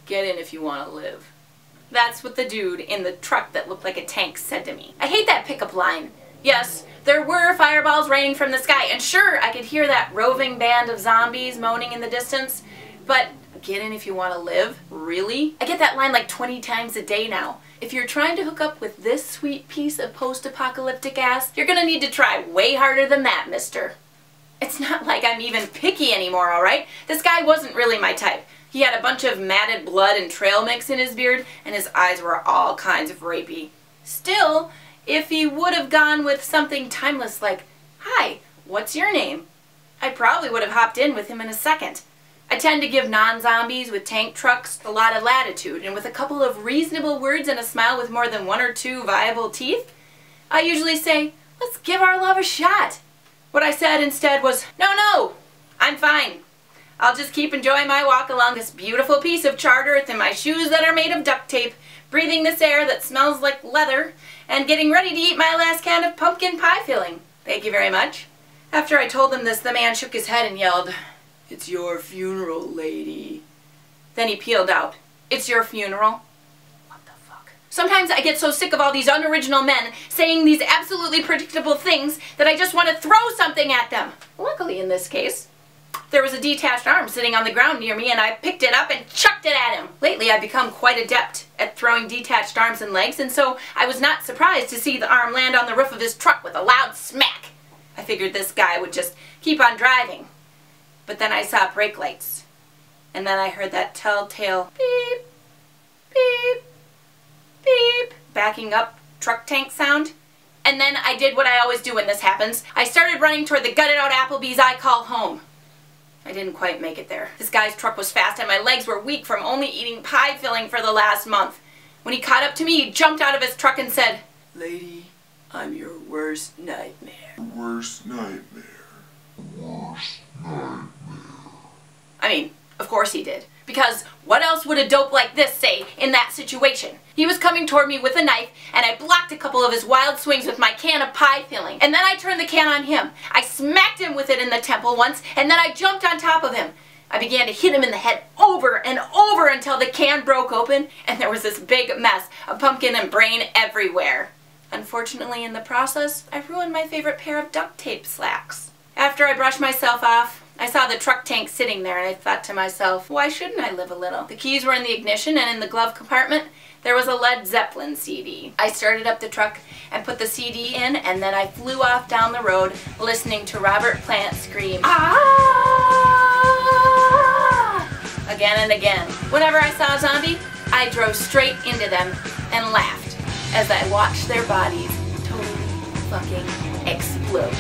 Get in if you want to live. That's what the dude in the truck that looked like a tank said to me. I hate that pickup line. Yes, there were fireballs raining from the sky, and sure, I could hear that roving band of zombies moaning in the distance, but get in if you want to live? Really? I get that line like 20 times a day now. If you're trying to hook up with this sweet piece of post-apocalyptic ass, you're gonna need to try way harder than that, mister. It's not like I'm even picky anymore, alright? This guy wasn't really my type. He had a bunch of matted blood and trail mix in his beard, and his eyes were all kinds of rapey. Still, if he would have gone with something timeless like, "Hi, what's your name?" I probably would have hopped in with him in a second. I tend to give non-zombies with tank trucks a lot of latitude, and with a couple of reasonable words and a smile with more than 1 or 2 viable teeth, I usually say, "Let's give our love a shot." What I said instead was, "No, I'm fine. I'll just keep enjoying my walk along this beautiful piece of charred earth in my shoes that are made of duct tape, breathing this air that smells like leather, and getting ready to eat my last can of pumpkin pie filling. Thank you very much." After I told him this, the man shook his head and yelled, "It's your funeral, lady." Then he peeled out. "It's your funeral?" What the fuck? Sometimes I get so sick of all these unoriginal men saying these absolutely predictable things that I just want to throw something at them. Luckily in this case, there was a detached arm sitting on the ground near me, and I picked it up and chucked it at him. Lately I've become quite adept at throwing detached arms and legs, and so I was not surprised to see the arm land on the roof of his truck with a loud smack. I figured this guy would just keep on driving. But then I saw brake lights, and then I heard that telltale beep, beep, beep, backing up truck tank sound. And then I did what I always do when this happens. I started running toward the gutted out Applebee's I call home. I didn't quite make it there. This guy's truck was fast and my legs were weak from only eating pie filling for the last month. When he caught up to me, he jumped out of his truck and said, "Lady, I'm your worst nightmare." Worst nightmare. Worst nightmare. I mean, of course he did. Because what else would a dope like this say in that situation? He was coming toward me with a knife, and I blocked a couple of his wild swings with my can of pie filling. And then I turned the can on him. I smacked him with it in the temple once, and then I jumped on top of him. I began to hit him in the head over and over until the can broke open, and there was this big mess of pumpkin and brain everywhere. Unfortunately, in the process, I ruined my favorite pair of duct tape slacks. After I brushed myself off, I saw the truck tank sitting there and I thought to myself, why shouldn't I live a little? The keys were in the ignition, and in the glove compartment there was a Led Zeppelin CD. I started up the truck and put the CD in, and then I flew off down the road listening to Robert Plant scream, "Ah!" again and again. Whenever I saw a zombie, I drove straight into them and laughed as I watched their bodies totally fucking explode.